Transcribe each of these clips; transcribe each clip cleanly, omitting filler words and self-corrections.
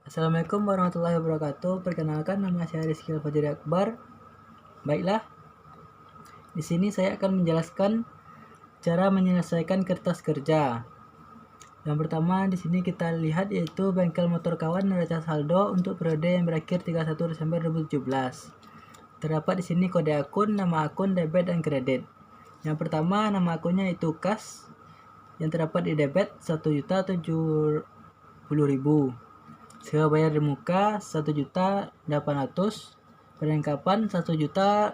Assalamualaikum warahmatullahi wabarakatuh. Perkenalkan, nama saya Rizky Al-Fajri Akbar. Baiklah, di sini saya akan menjelaskan cara menyelesaikan kertas kerja. Yang pertama di sini kita lihat yaitu bengkel motor kawan neraca saldo untuk periode yang berakhir 31 Desember 2017. Terdapat di sini kode akun, nama akun, debit dan kredit. Yang pertama nama akunnya itu kas yang terdapat di debit 1.070.000. Sewa bayar di muka 1.800.000, perlengkapan 1.280.000,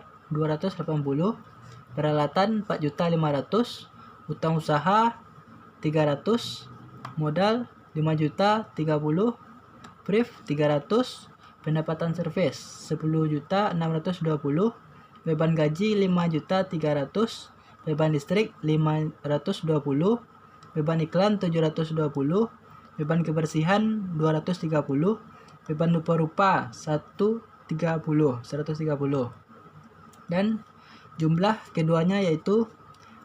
peralatan 4.500.000, utang usaha 300, modal 5.030, brief 300, pendapatan servis 10.620, beban gaji 5.300, beban listrik 520, beban iklan 720, beban kebersihan 230, beban rupa-rupa 130, dan jumlah keduanya yaitu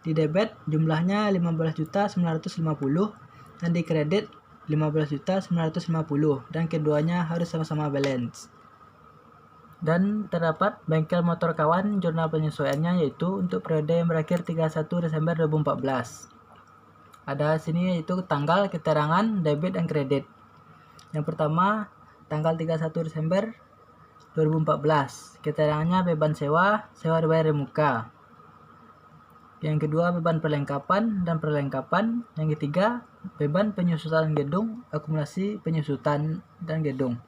di debit jumlahnya 15.950 dan di kredit 15.950, dan keduanya harus sama-sama balance. Dan terdapat bengkel motor kawan jurnal penyesuaiannya yaitu untuk periode yang berakhir 31 Desember 2014. Ada sini yaitu tanggal, keterangan, debit dan kredit. Yang pertama tanggal 31 Desember 2014, keterangannya beban sewa dibayar di muka. Yang kedua beban perlengkapan dan perlengkapan. Yang ketiga beban penyusutan gedung, akumulasi penyusutan dan gedung.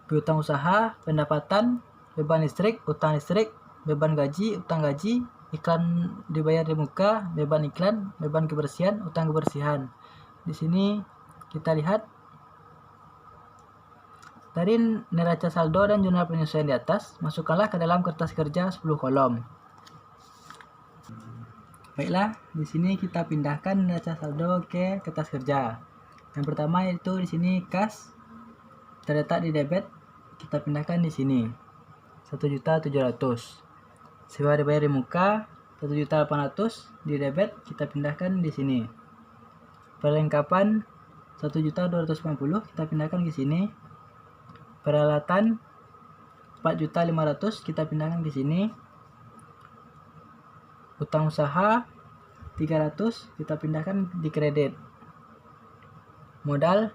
Piutang usaha, pendapatan, beban listrik, utang listrik, beban gaji, utang gaji, iklan dibayar di muka, beban iklan, beban kebersihan, utang kebersihan. Di sini kita lihat dari neraca saldo dan jurnal penyesuaian di atas, masukkanlah ke dalam kertas kerja 10 kolom. Baiklah, di sini kita pindahkan neraca saldo ke kertas kerja. Yang pertama yaitu di sini kas terletak di debit, kita pindahkan di sini 1.700. Sewa dibayar di muka 1.800, di debit kita pindahkan di sini. Perlengkapan 1.250 kita pindahkan ke sini. Peralatan 4.500 kita pindahkan ke sini. Utang usaha 300 kita pindahkan di kredit. Modal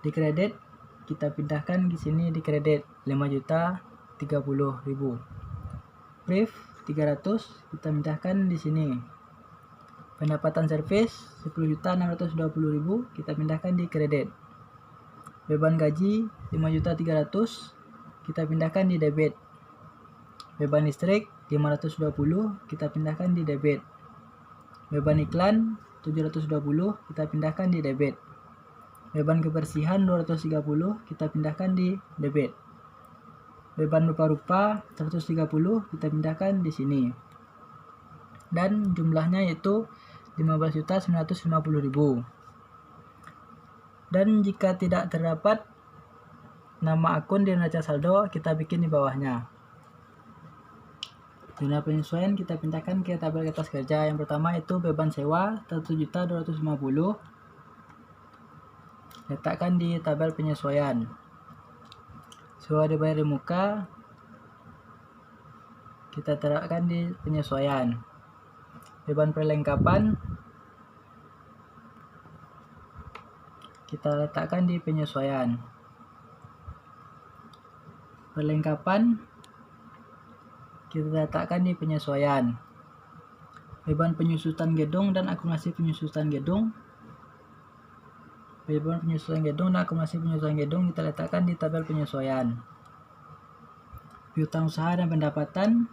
di kredit kita pindahkan di sini di kredit 5.030.000. Brief 300 kita pindahkan di sini. Pendapatan servis 10.620.000 kita pindahkan di kredit. Beban gaji 5.300 kita pindahkan di debit. Beban listrik 520 kita pindahkan di debit. Beban iklan 720 kita pindahkan di debit. Beban kebersihan 230 kita pindahkan di debit. Beban rupa-rupa 130 kita pindahkan di sini. Dan jumlahnya yaitu 15.950.000. Dan jika tidak terdapat nama akun di neraca saldo, kita bikin di bawahnya. Jurnal penyesuaian kita pindahkan ke tabel kertas kerja. Yang pertama itu beban sewa 1.250.000. Letakkan di tabel penyesuaian. Sewa dibayar di muka kita terapkan di penyesuaian. Beban perlengkapan kita letakkan di penyesuaian. Perlengkapan kita letakkan di penyesuaian. Beban penyusutan gedung dan akumulasi penyusutan gedung. Beban penyusutan gedung dan akumulasi penyusutan gedung kita letakkan di tabel penyesuaian. Piutang usaha dan pendapatan.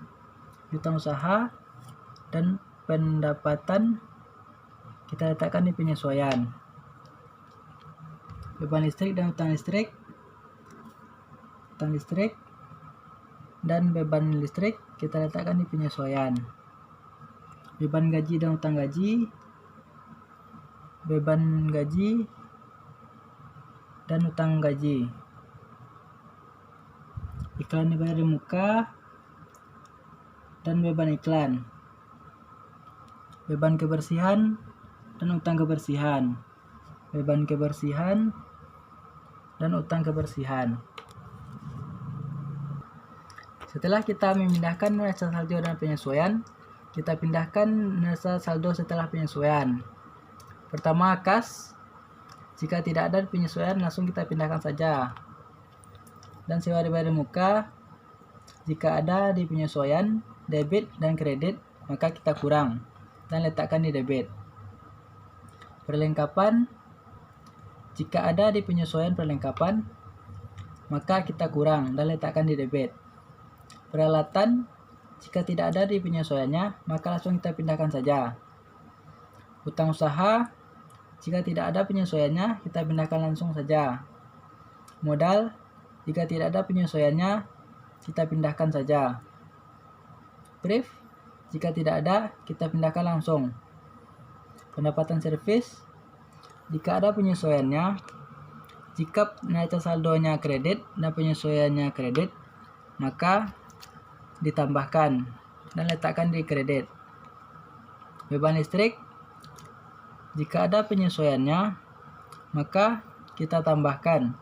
Piutang usaha dan pendapatan kita letakkan di penyesuaian. Beban listrik dan utang listrik. Utang listrik dan beban listrik kita letakkan di penyesuaian. Beban gaji dan utang gaji. Beban gaji dan utang gaji. Iklan dibayar di muka dan beban iklan. Beban kebersihan dan utang kebersihan. Beban kebersihan dan utang kebersihan. Setelah kita memindahkan neraca saldo dan penyesuaian, kita pindahkan neraca saldo setelah penyesuaian. Pertama, kas. Jika tidak ada penyesuaian, langsung kita pindahkan saja. Dan sewa dibayar di muka, jika ada di penyesuaian, debit dan kredit, maka kita kurang dan letakkan di debit. Perlengkapan, jika ada di penyesuaian perlengkapan, maka kita kurang dan letakkan di debit. Peralatan, jika tidak ada di penyesuaiannya, maka langsung kita pindahkan saja. Utang usaha, jika tidak ada penyesuaiannya, kita pindahkan langsung saja. Modal, jika tidak ada penyesuaiannya, kita pindahkan saja. Brief, jika tidak ada, kita pindahkan langsung. Pendapatan servis, jika ada penyesuaiannya, jika neraca saldonya kredit dan penyesuaiannya kredit, maka ditambahkan dan letakkan di kredit. Beban listrik, jika ada penyesuaiannya, maka kita tambahkan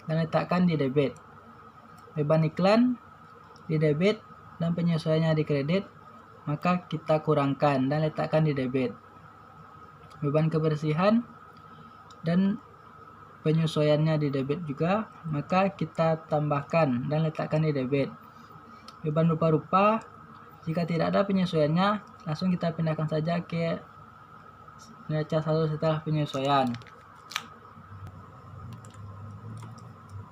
dan letakkan di debit. Beban iklan di debit dan penyesuaiannya di kredit, maka kita kurangkan dan letakkan di debit. Beban kebersihan dan penyesuaiannya di debit juga, maka kita tambahkan dan letakkan di debit. Beban rupa-rupa, jika tidak ada penyesuaiannya, langsung kita pindahkan saja ke neraca saldo setelah penyesuaian.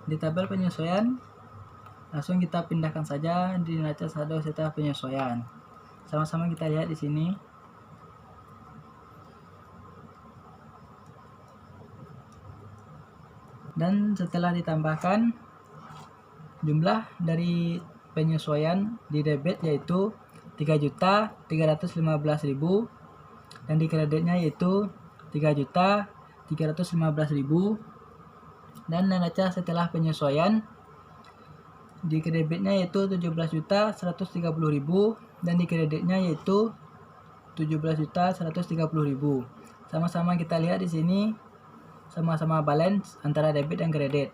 Di tabel penyesuaian, langsung kita pindahkan saja di neraca saldo setelah penyesuaian. Sama-sama kita lihat di sini. Dan setelah ditambahkan, jumlah dari penyesuaian di debit yaitu 3.315.000 dan di kreditnya yaitu 3.315.000, dan neraca setelah penyesuaian di debitnya yaitu 17.130.000 dan di kreditnya yaitu 17.130.000. Sama-sama kita lihat di sini, sama-sama balance antara debit dan kredit.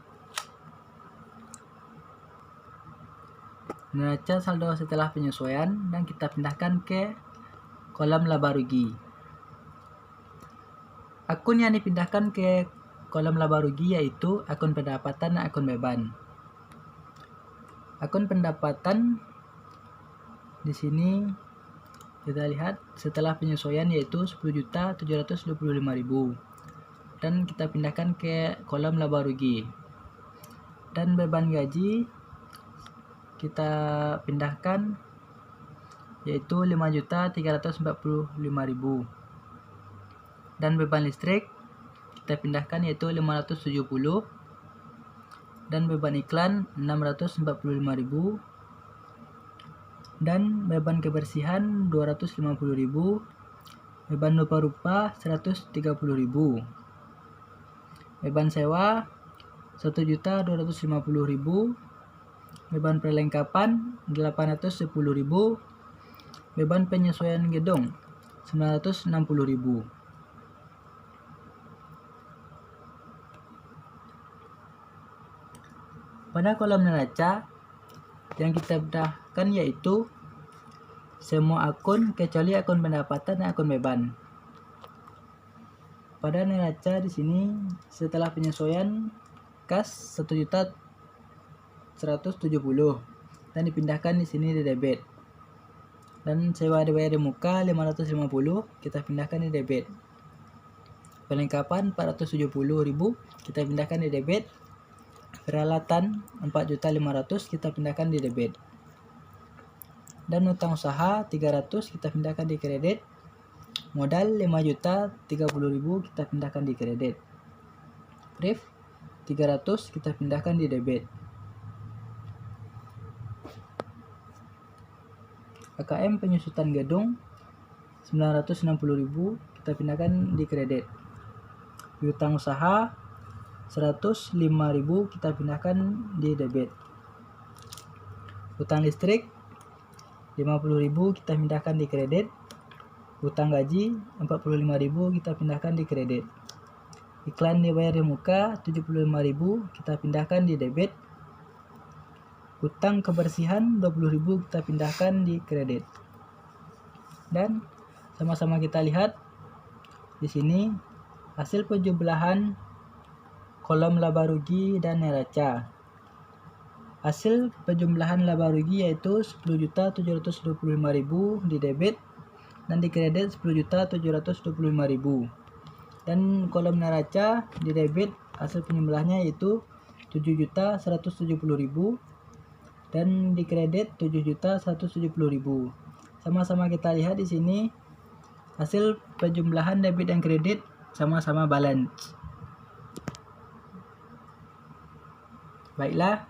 Neraca saldo setelah penyesuaian, dan kita pindahkan ke kolom laba rugi. Akun yang dipindahkan ke kolom laba rugi yaitu akun pendapatan dan akun beban. Akun pendapatan di sini kita lihat setelah penyesuaian yaitu 10.725.000 dan kita pindahkan ke kolom laba rugi. Dan beban gaji kita pindahkan yaitu 5.345.000, dan beban listrik kita pindahkan yaitu 570, dan beban iklan 645.000, dan beban kebersihan 250.000, beban rupa-rupa 130.000, beban sewa 1.250.000, beban perlengkapan 810.000, beban penyesuaian gedung 960.000. Pada kolom neraca yang kita pindahkan yaitu semua akun kecuali akun pendapatan dan akun beban. Pada neraca di sini setelah penyesuaian kas 1.170 dan dipindahkan di sini di debit. Dan sewa dibayar di muka 550 kita pindahkan di debit. Perlengkapan 470.000 kita pindahkan di debit. Peralatan 4.500 kita pindahkan di debit. Dan utang usaha 300 kita pindahkan di kredit. Modal 5.030.000 kita pindahkan di kredit. Brief 300 kita pindahkan di debit. KKM penyusutan gedung 960.000 kita pindahkan di kredit. Piutang usaha 105.000 kita pindahkan di debit. Utang listrik 50.000 kita pindahkan di kredit. Utang gaji 45.000 kita pindahkan di kredit. Iklan dibayar di muka 75.000 kita pindahkan di debit. Utang kebersihan 20.000 kita pindahkan di kredit. Dan sama-sama kita lihat di sini hasil penjumlahan kolom laba rugi dan neraca. Hasil penjumlahan laba rugi yaitu 10.725.000 di debit dan di kredit 10.725.000. Dan kolom neraca di debit hasil penjumlahnya yaitu 7.170.000 dan di kredit 7.170.000. Sama-sama kita lihat di sini hasil penjumlahan debit dan kredit sama-sama balance. Baiklah,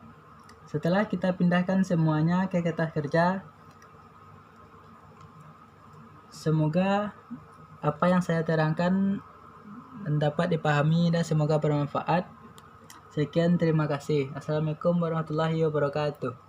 setelah kita pindahkan semuanya ke kertas kerja, semoga apa yang saya terangkan dapat dipahami dan semoga bermanfaat. Sekian, terima kasih. Assalamualaikum warahmatullahi wabarakatuh.